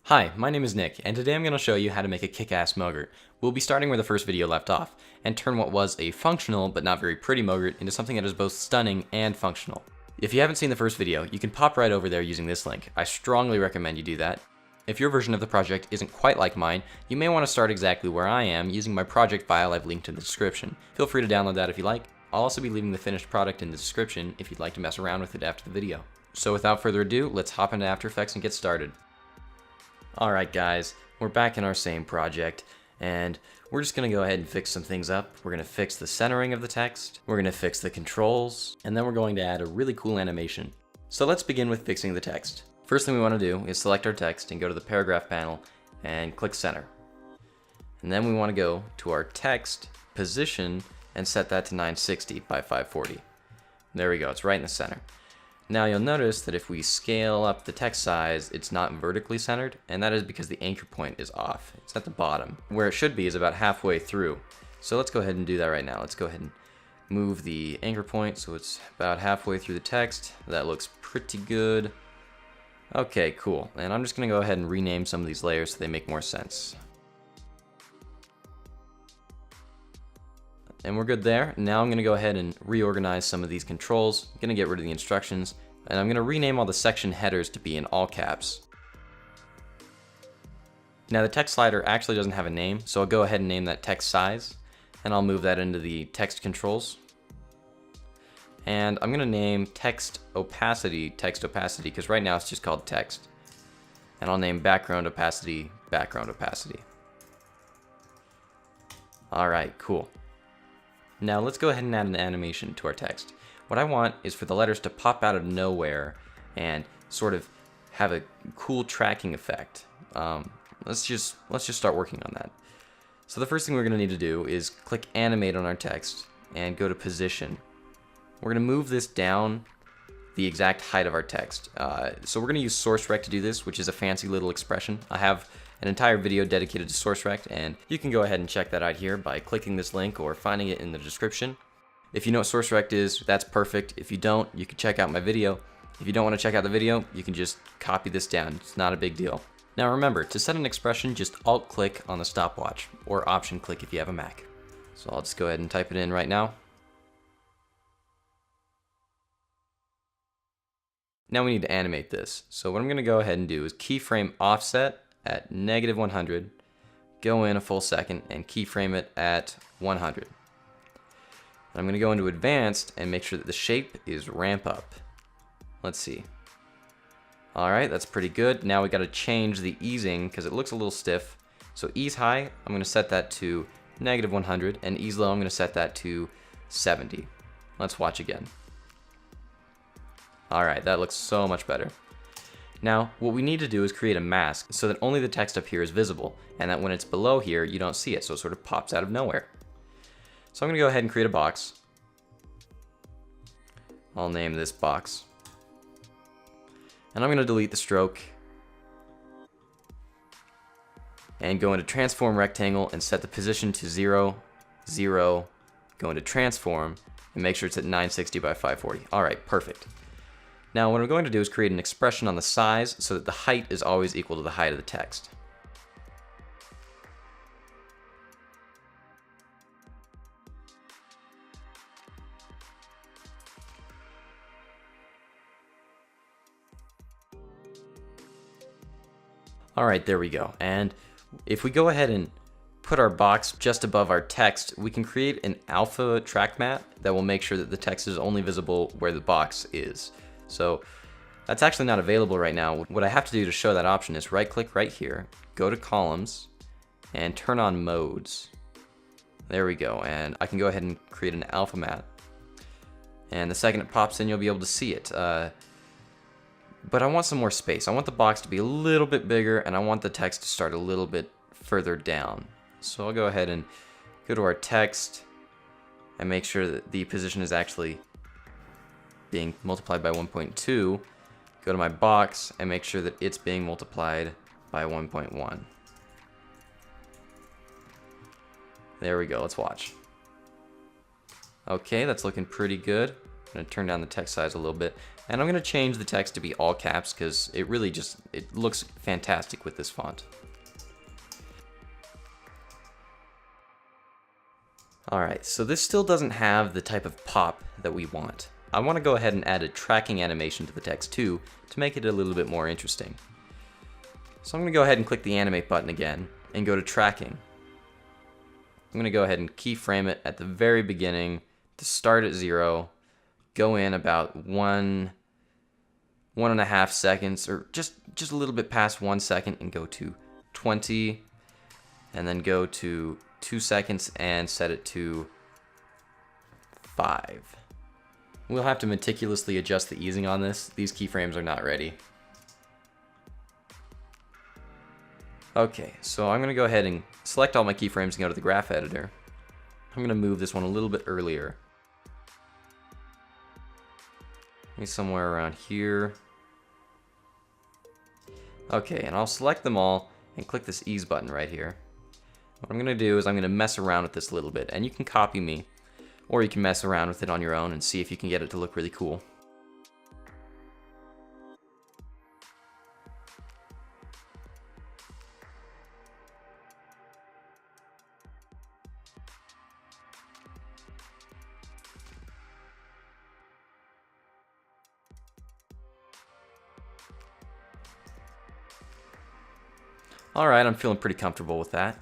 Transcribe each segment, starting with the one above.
Hi, my name is Nick, and today I'm going to show you how to make a kick-ass Mogrt. We'll be starting where the first video left off, and turn what was a functional but not very pretty Mogrt into something that is both stunning and functional. If you haven't seen the first video, you can pop right over there using this link. I strongly recommend you do that. If your version of the project isn't quite like mine, you may want to start exactly where I am using my project file I've linked in the description. Feel free to download that if you like. I'll also be leaving the finished product in the description if you'd like to mess around with it after the video. So without further ado, let's hop into After Effects and get started. Alright guys, we're back in our same project, and we're just going to go ahead and fix some things up. We're going to fix the centering of the text, we're going to fix the controls, and then we're going to add a really cool animation. So let's begin with fixing the text. First thing we want to do is select our text and go to the paragraph panel and click center. And then we want to go to our text position and set that to 960 by 540. There we go, it's right in the center. Now you'll notice that if we scale up the text size, it's not vertically centered, and that is because the anchor point is off. It's at the bottom. Where it should be is about halfway through. So let's go ahead and do that right now. Let's go ahead and move the anchor point so it's about halfway through the text. That looks pretty good. Okay, cool. And I'm just going to go ahead and rename some of these layers so they make more sense. And we're good there. Now I'm going to go ahead and reorganize some of these controls. I'm going to get rid of the instructions, and I'm going to rename all the section headers to be in all caps. Now the text slider actually doesn't have a name, so I'll go ahead and name that text size, and I'll move that into the text controls. And I'm going to name text opacity, because right now it's just called text. And I'll name background opacity. Alright, cool. Now let's go ahead and add an animation to our text. What I want is for the letters to pop out of nowhere and sort of have a cool tracking effect. Let's just start working on that. So the first thing we're going to need to do is click animate on our text and go to position. We're going to move this down the exact height of our text. So we're going to use source rect to do this, which is a fancy little expression. I have an entire video dedicated to source rect, and you can go ahead and check that out here by clicking this link or finding it in the description. If you know what source rect is, that's perfect. If you don't, you can check out my video. If you don't want to check out the video, you can just copy this down. It's not a big deal. Now remember, to set an expression, just alt click on the stopwatch, or option click if you have a Mac. So I'll just go ahead and type it in right now. Now we need to animate this. So what I'm going to go ahead and do is keyframe offset at -100, go in a full second and keyframe it at 100. I'm going to go into advanced and make sure that the shape is ramp up. Let's see. Alright, that's pretty good. Now we got to change the easing because it looks a little stiff. So ease high, I'm going to set that to -100, and ease low, I'm going to set that to 70. Let's watch again. Alright, that looks so much better. Now, what we need to do is create a mask so that only the text up here is visible, and that when it's below here, you don't see it, so it sort of pops out of nowhere. So I'm going to go ahead and create a box. I'll name this box. And I'm going to delete the stroke. And go into transform rectangle and set the position to 0, 0. Go into transform and make sure it's at 960 by 540. Alright, perfect. Now what I'm going to do is create an expression on the size so that the height is always equal to the height of the text. Alright, there we go. And if we go ahead and put our box just above our text, we can create an alpha track matte that will make sure that the text is only visible where the box is. So that's actually not available right now. What I have to do to show that option is right click right here, go to columns, and turn on modes. There we go, and I can go ahead and create an alpha matte. And the second it pops in, you'll be able to see it. But I want some more space. I want the box to be a little bit bigger, and I want the text to start a little bit further down. So I'll go ahead and go to our text and make sure that the position is actually being multiplied by 1.2, go to my box and make sure that it's being multiplied by 1.1. There we go, let's watch. Okay, that's looking pretty good. I'm going to turn down the text size a little bit. And I'm going to change the text to be all caps because it really just, it looks fantastic with this font. Alright, so this still doesn't have the type of pop that we want. I want to go ahead and add a tracking animation to the text too to make it a little bit more interesting. So I'm going to go ahead and click the animate button again and go to tracking. I'm going to go ahead and keyframe it at the very beginning to start at 0, go in about 1.5 seconds, or just a little bit past 1 second, and go to 20, and then go to 2 seconds and set it to 5. We'll have to meticulously adjust the easing on this. These keyframes are not ready. Okay, so I'm going to go ahead and select all my keyframes and go to the graph editor. I'm going to move this one a little bit earlier. Maybe somewhere around here. Okay, and I'll select them all and click this ease button right here. What I'm going to do is I'm going to mess around with this a little bit, and you can copy me, or you can mess around with it on your own and see if you can get it to look really cool. Alright, I'm feeling pretty comfortable with that.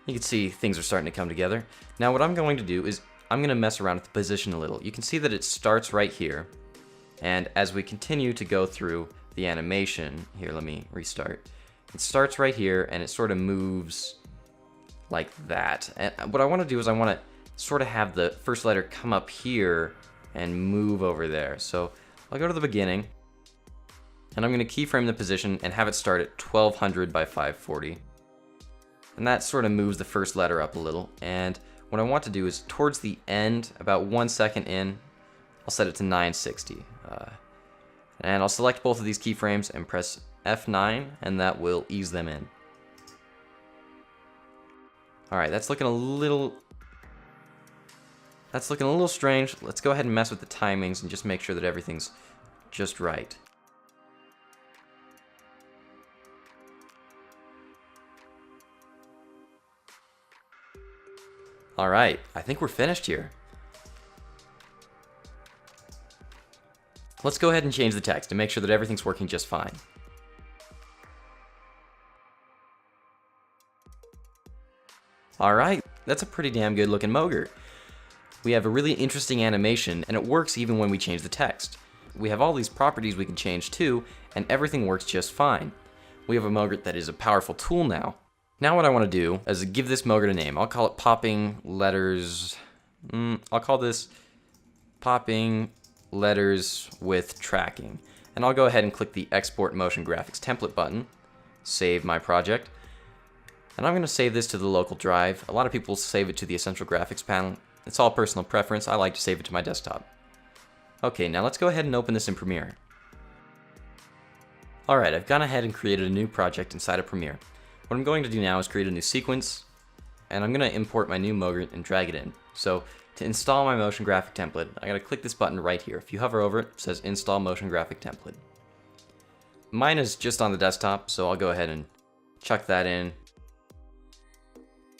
You can see things are starting to come together. Now what I'm going to do is I'm going to mess around with the position a little. You can see that it starts right here, and as we continue to go through the animation, here, let me restart. It starts right here and it sort of moves like that. And what I want to do is I want to sort of have the first letter come up here and move over there. So I'll go to the beginning, and I'm going to keyframe the position and have it start at 1200 by 540. And that sort of moves the first letter up a little. And what I want to do is towards the end, about 1 second in, I'll set it to 960. And I'll select both of these keyframes and press F9, and that will ease them in. Alright, that's looking a little strange. Let's go ahead and mess with the timings and just make sure that everything's just right. Alright, I think we're finished here. Let's go ahead and change the text to make sure that everything's working just fine. Alright, that's a pretty damn good looking Mogrt. We have a really interesting animation, and it works even when we change the text. We have all these properties we can change too, and everything works just fine. We have a Mogrt that is a powerful tool now. Now what I want to do is give this Mogrt a name. I'll call it Popping Letters. I'll call this Popping Letters with Tracking. And I'll go ahead and click the Export Motion Graphics Template button. Save my project. And I'm going to save this to the local drive. A lot of people save it to the Essential Graphics panel. It's all personal preference. I like to save it to my desktop. Okay, now let's go ahead and open this in Premiere. Alright, I've gone ahead and created a new project inside of Premiere. What I'm going to do now is create a new sequence, and I'm going to import my new Mogrt and drag it in. So to install my motion graphic template, I got to click this button right here. If you hover over it, it says Install Motion Graphic Template. Mine is just on the desktop, so I'll go ahead and chuck that in.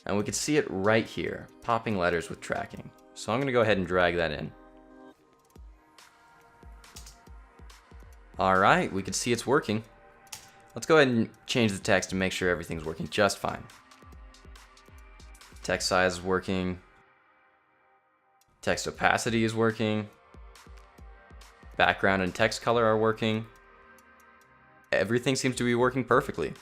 And we can see it right here, Popping Letters with Tracking. So I'm going to go ahead and drag that in. Alright, we can see it's working. Let's go ahead and change the text and make sure everything's working just fine. Text size is working. Text opacity is working. Background and text color are working. Everything seems to be working perfectly.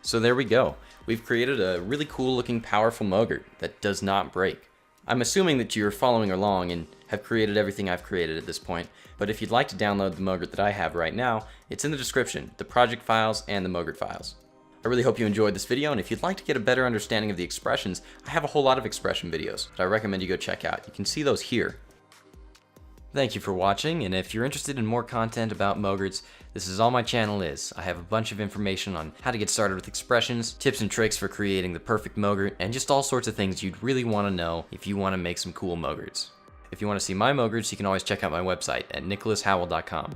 So there we go. We've created a really cool looking powerful Mogrt that does not break. I'm assuming that you're following along and have created everything I've created at this point, but if you'd like to download the Mogrt that I have right now, it's in the description, the project files and the Mogrt files. I really hope you enjoyed this video, and if you'd like to get a better understanding of the expressions, I have a whole lot of expression videos that I recommend you go check out. You can see those here. Thank you for watching, and if you're interested in more content about Mogrts, this is all my channel is. I have a bunch of information on how to get started with expressions, tips and tricks for creating the perfect Mogrt, and just all sorts of things you'd really want to know if you want to make some cool Mogrts. If you want to see my Mogrts, you can always check out my website at nicholasHowell.com.